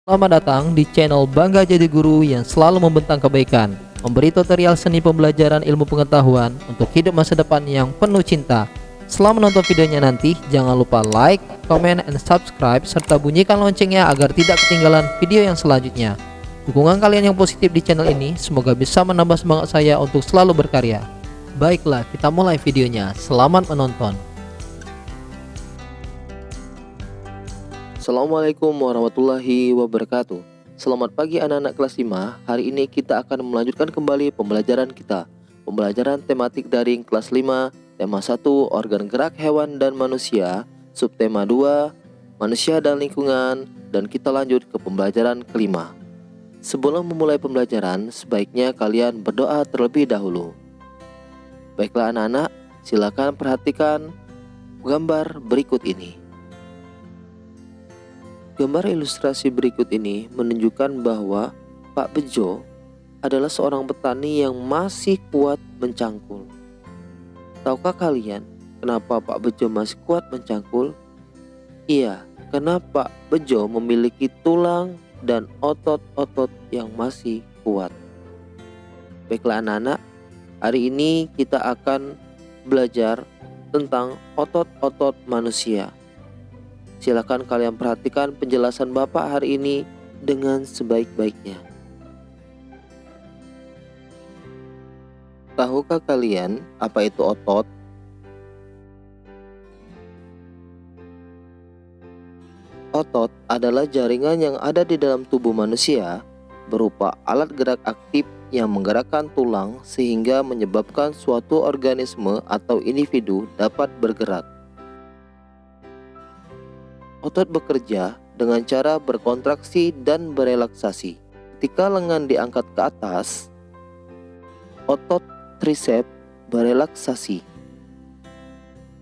Selamat datang di channel Bangga Jadi Guru yang selalu membentang kebaikan, memberi tutorial seni pembelajaran ilmu pengetahuan untuk hidup masa depan yang penuh cinta. Setelah menonton videonya nanti, jangan lupa like, comment, and subscribe, serta bunyikan loncengnya agar tidak ketinggalan video yang selanjutnya. Dukungan kalian yang positif di channel ini semoga bisa menambah semangat saya untuk selalu berkarya. Baiklah, kita mulai videonya. Selamat menonton. Assalamualaikum warahmatullahi wabarakatuh. Selamat pagi anak-anak kelas 5. Hari ini kita akan melanjutkan kembali pembelajaran kita. Pembelajaran tematik daring kelas 5, tema 1 organ gerak hewan dan manusia, subtema 2 manusia dan lingkungan, dan kita lanjut ke pembelajaran kelima. Sebelum memulai pembelajaran, sebaiknya kalian berdoa terlebih dahulu. Baiklah anak-anak, silakan perhatikan gambar berikut ini. Gambar ilustrasi berikut ini menunjukkan bahwa Pak Bejo adalah seorang petani yang masih kuat mencangkul. Tahukah kalian kenapa Pak Bejo masih kuat mencangkul? Iya, karena Pak Bejo memiliki tulang dan otot-otot yang masih kuat. Baiklah anak-anak, hari ini kita akan belajar tentang otot-otot manusia. Silakan kalian perhatikan penjelasan Bapak hari ini dengan sebaik-baiknya. Tahukah kalian apa itu otot? Otot adalah jaringan yang ada di dalam tubuh manusia berupa alat gerak aktif yang menggerakkan tulang sehingga menyebabkan suatu organisme atau individu dapat bergerak. Otot bekerja dengan cara berkontraksi dan berelaksasi. Ketika lengan diangkat ke atas, otot trisep berelaksasi.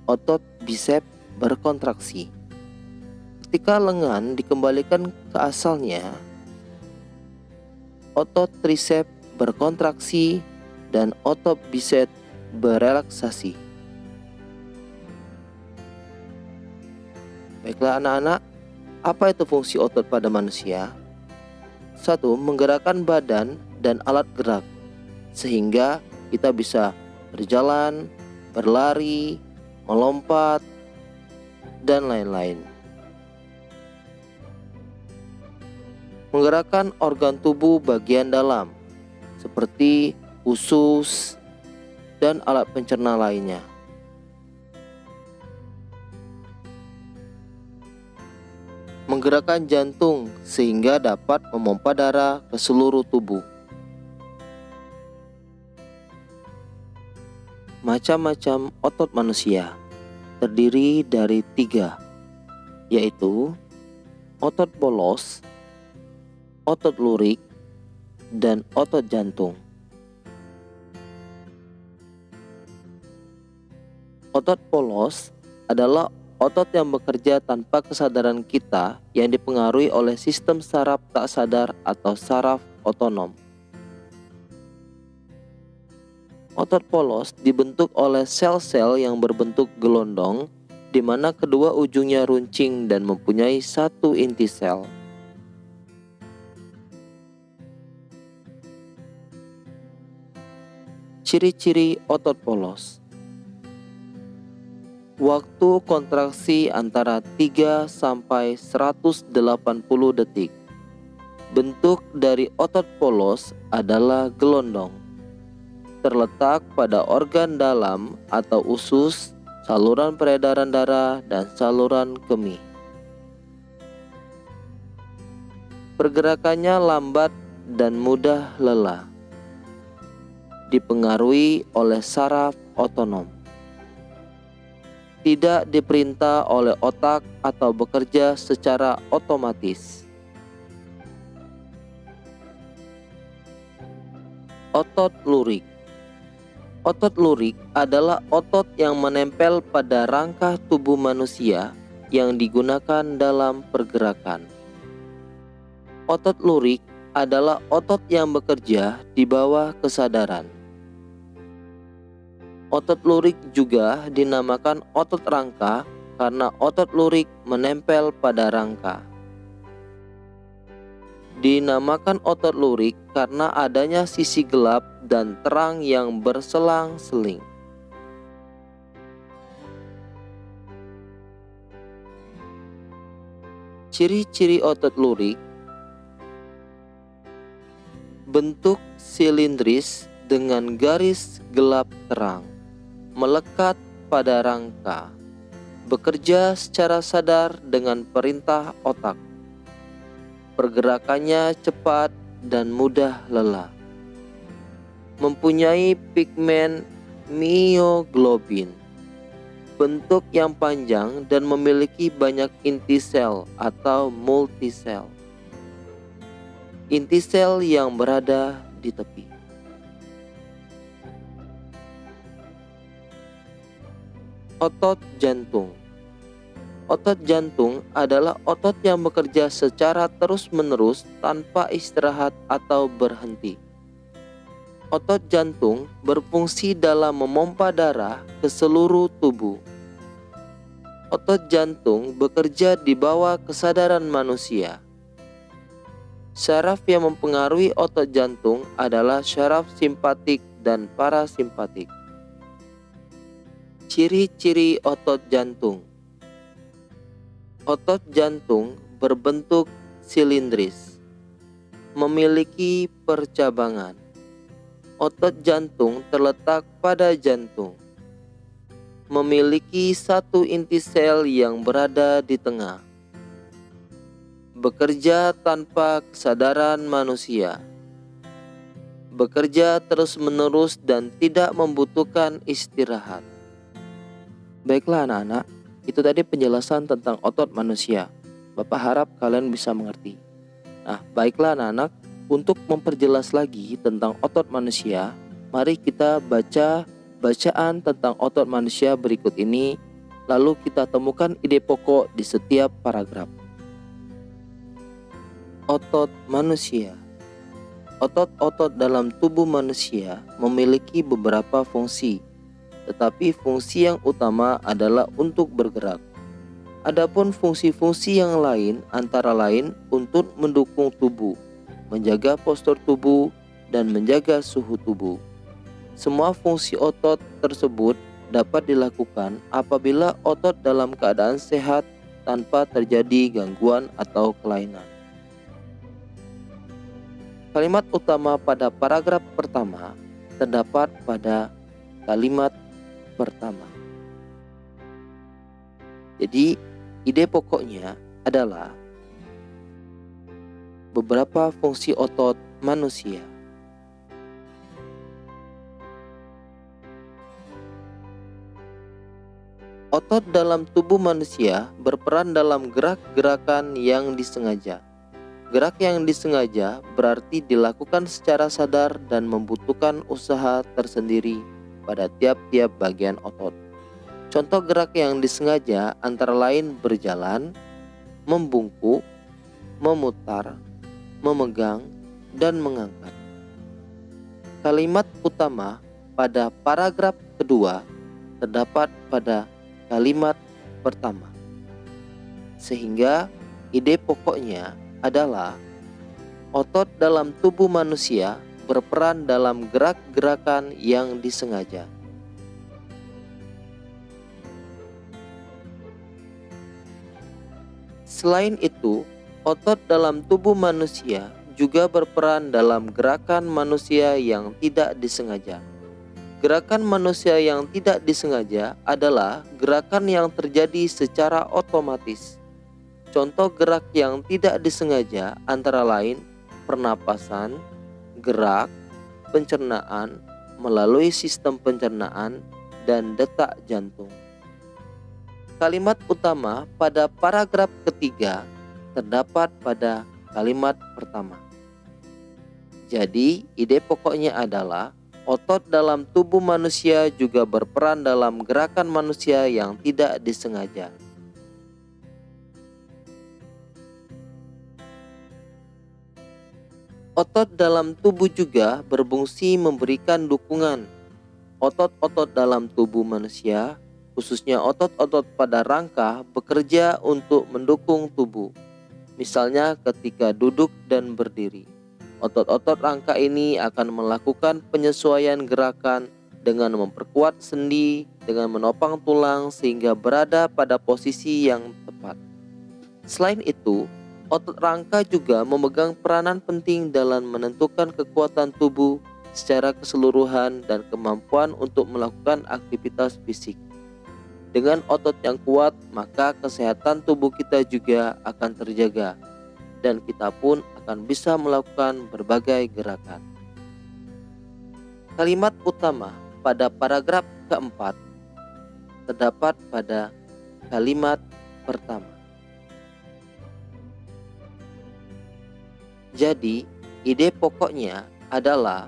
Otot bisep berkontraksi. Ketika lengan dikembalikan ke asalnya, otot trisep berkontraksi dan otot bisep berelaksasi. Baiklah anak-anak, apa itu fungsi otot pada manusia? 1. Menggerakkan badan dan alat gerak sehingga kita bisa berjalan, berlari, melompat, dan lain-lain. Menggerakkan organ tubuh bagian dalam seperti usus dan alat pencerna lainnya. Menggerakkan jantung sehingga dapat memompa darah ke seluruh tubuh. Macam-macam otot manusia terdiri dari 3, yaitu otot polos, otot lurik, dan otot jantung. Otot polos adalah otot yang bekerja tanpa kesadaran kita yang dipengaruhi oleh sistem saraf tak sadar atau saraf otonom. Otot polos dibentuk oleh sel-sel yang berbentuk gelondong di mana kedua ujungnya runcing dan mempunyai satu inti sel. Ciri-ciri otot polos. Waktu kontraksi antara 3 sampai 180 detik. Bentuk dari otot polos adalah gelondong. Terletak pada organ dalam atau usus, saluran peredaran darah, dan saluran kemih. Pergerakannya lambat dan mudah lelah. Dipengaruhi oleh saraf otonom. Tidak diperintah oleh otak atau bekerja secara otomatis. Otot lurik. Otot lurik adalah otot yang menempel pada rangka tubuh manusia yang digunakan dalam pergerakan. Otot lurik adalah otot yang bekerja di bawah kesadaran. Otot lurik juga dinamakan otot rangka karena otot lurik menempel pada rangka. Dinamakan otot lurik karena adanya sisi gelap dan terang yang berselang-seling. Ciri-ciri otot lurik: bentuk silindris dengan garis gelap terang, melekat pada rangka, bekerja secara sadar dengan perintah otak, pergerakannya cepat dan mudah lelah, mempunyai pigmen mioglobin, bentuk yang panjang dan memiliki banyak inti sel atau multisel. Inti sel yang berada di tepi. Otot jantung. Otot jantung adalah otot yang bekerja secara terus-menerus tanpa istirahat atau berhenti. Otot jantung berfungsi dalam memompa darah ke seluruh tubuh. Otot jantung bekerja di bawah kesadaran manusia. Syaraf yang mempengaruhi otot jantung adalah syaraf simpatik dan parasimpatik. Ciri-ciri otot jantung. Otot jantung berbentuk silindris, memiliki percabangan. Otot jantung terletak pada jantung, memiliki satu inti sel yang berada di tengah, bekerja tanpa kesadaran manusia, bekerja terus-menerus dan tidak membutuhkan istirahat. Baiklah anak-anak, itu tadi penjelasan tentang otot manusia. Bapak harap kalian bisa mengerti. Nah, baiklah anak-anak, untuk memperjelas lagi tentang otot manusia, mari kita baca bacaan tentang otot manusia berikut ini, lalu kita temukan ide pokok di setiap paragraf. Otot manusia. Otot-otot dalam tubuh manusia memiliki beberapa fungsi, tetapi fungsi yang utama adalah untuk bergerak. Adapun fungsi-fungsi yang lain antara lain untuk mendukung tubuh, menjaga postur tubuh, dan menjaga suhu tubuh. Semua fungsi otot tersebut dapat dilakukan apabila otot dalam keadaan sehat tanpa terjadi gangguan atau kelainan. Kalimat utama pada paragraf pertama terdapat pada kalimat pertama. Jadi, ide pokoknya adalah beberapa fungsi otot manusia. Otot dalam tubuh manusia berperan dalam gerak-gerakan yang disengaja. Gerak yang disengaja berarti dilakukan secara sadar dan membutuhkan usaha tersendiri pada tiap-tiap bagian otot. Contoh gerak yang disengaja antara lain berjalan, membungkuk, memutar, memegang, dan mengangkat. Kalimat utama pada paragraf kedua terdapat pada kalimat pertama. Sehingga ide pokoknya adalah otot dalam tubuh manusia berperan dalam gerak-gerakan yang disengaja. Selain itu, otot dalam tubuh manusia juga berperan dalam gerakan manusia yang tidak disengaja. Gerakan manusia yang tidak disengaja adalah gerakan yang terjadi secara otomatis. Contoh gerak yang tidak disengaja antara lain pernapasan, gerak, pencernaan melalui sistem pencernaan, dan detak jantung. Kalimat utama pada paragraf ketiga terdapat pada kalimat pertama. Jadi, ide pokoknya adalah otot dalam tubuh manusia juga berperan dalam gerakan manusia yang tidak disengaja. Otot dalam tubuh juga berfungsi memberikan dukungan. Otot-otot dalam tubuh manusia, khususnya otot-otot pada rangka, bekerja untuk mendukung tubuh. Misalnya ketika duduk dan berdiri. Otot-otot rangka ini akan melakukan penyesuaian gerakan dengan memperkuat sendi, dengan menopang tulang sehingga berada pada posisi yang tepat. Selain itu, otot rangka juga memegang peranan penting dalam menentukan kekuatan tubuh secara keseluruhan dan kemampuan untuk melakukan aktivitas fisik. Dengan otot yang kuat, maka kesehatan tubuh kita juga akan terjaga dan kita pun akan bisa melakukan berbagai gerakan. Kalimat utama pada paragraf keempat terdapat pada kalimat pertama. Jadi, ide pokoknya adalah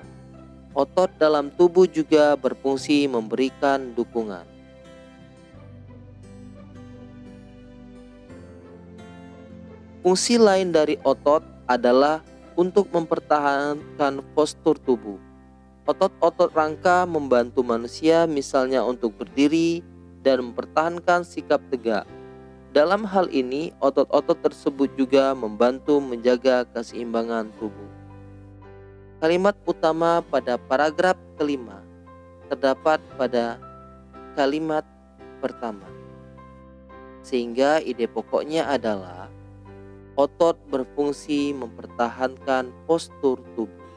otot dalam tubuh juga berfungsi memberikan dukungan. Fungsi lain dari otot adalah untuk mempertahankan postur tubuh. Otot-otot rangka membantu manusia misalnya untuk berdiri dan mempertahankan sikap tegak. Dalam hal ini, otot-otot tersebut juga membantu menjaga keseimbangan tubuh. Kalimat utama pada paragraf kelima terdapat pada kalimat pertama. Sehingga ide pokoknya adalah otot berfungsi mempertahankan postur tubuh.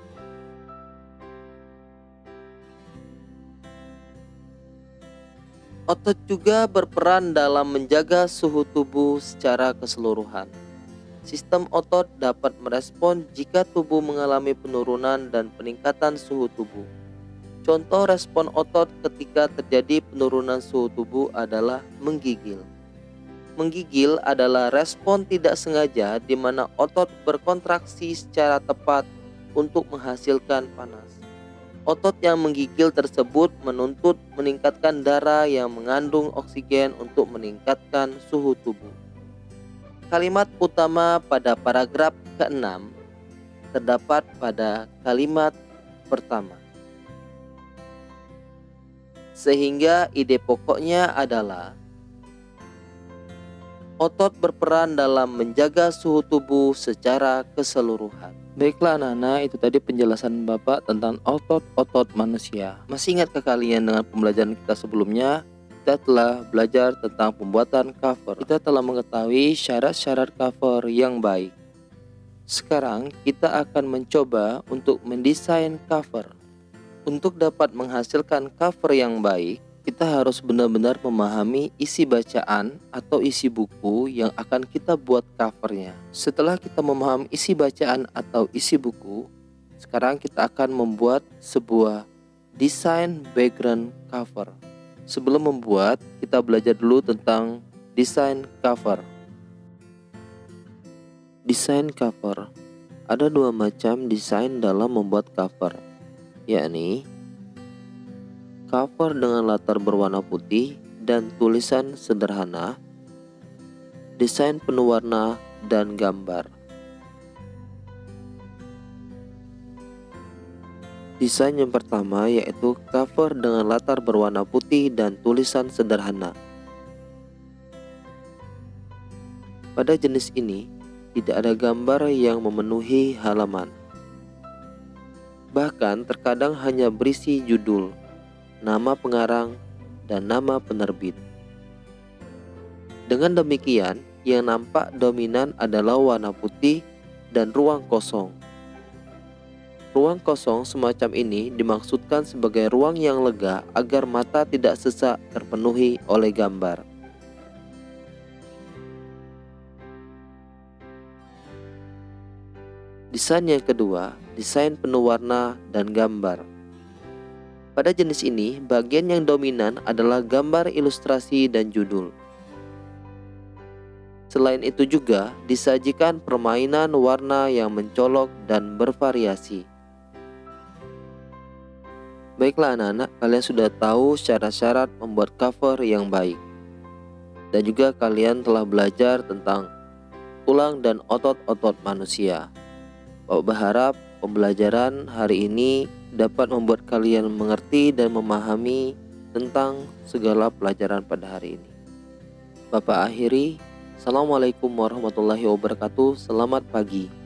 Otot juga berperan dalam menjaga suhu tubuh secara keseluruhan. Sistem otot dapat merespon jika tubuh mengalami penurunan dan peningkatan suhu tubuh. Contoh respon otot ketika terjadi penurunan suhu tubuh adalah menggigil. Menggigil adalah respon tidak sengaja di mana otot berkontraksi secara tepat untuk menghasilkan panas. Otot yang menggigil tersebut menuntut meningkatkan darah yang mengandung oksigen untuk meningkatkan suhu tubuh. Kalimat utama pada paragraf ke-6 terdapat pada kalimat pertama. Sehingga ide pokoknya adalah otot berperan dalam menjaga suhu tubuh secara keseluruhan. Baiklah anak-anak, itu tadi penjelasan Bapak tentang otot-otot manusia. Masih ingatkah kalian dengan pembelajaran kita sebelumnya? Kita telah belajar tentang pembuatan cover. Kita telah mengetahui syarat-syarat cover yang baik. Sekarang kita akan mencoba untuk mendesain cover. Untuk dapat menghasilkan cover yang baik, kita harus benar-benar memahami isi bacaan atau isi buku yang akan kita buat covernya. Setelah kita memahami isi bacaan atau isi buku, sekarang kita akan membuat sebuah desain background cover. Sebelum membuat, kita belajar dulu tentang desain cover. Desain cover. Ada dua macam desain dalam membuat cover, yakni cover dengan latar berwarna putih dan tulisan sederhana, desain penuh warna, dan gambar. Desain yang pertama yaitu cover dengan latar berwarna putih dan tulisan sederhana. Pada jenis ini, tidak ada gambar yang memenuhi halaman. Bahkan terkadang hanya berisi judul, nama pengarang, dan nama penerbit. Dengan demikian, yang nampak dominan adalah warna putih dan ruang kosong. Ruang kosong semacam ini dimaksudkan sebagai ruang yang lega agar mata tidak sesak terpenuhi oleh gambar. Desain yang kedua, desain penuh warna dan gambar. Pada jenis ini, bagian yang dominan adalah gambar ilustrasi dan judul. Selain itu juga disajikan permainan warna yang mencolok dan bervariasi. Baiklah anak-anak, kalian sudah tahu syarat-syarat membuat cover yang baik. Dan juga kalian telah belajar tentang tulang dan otot-otot manusia. Bapak berharap pembelajaran hari ini dapat membuat kalian mengerti dan memahami tentang segala pelajaran pada hari ini. Bapak akhiri, Assalamualaikum warahmatullahi wabarakatuh. Selamat pagi.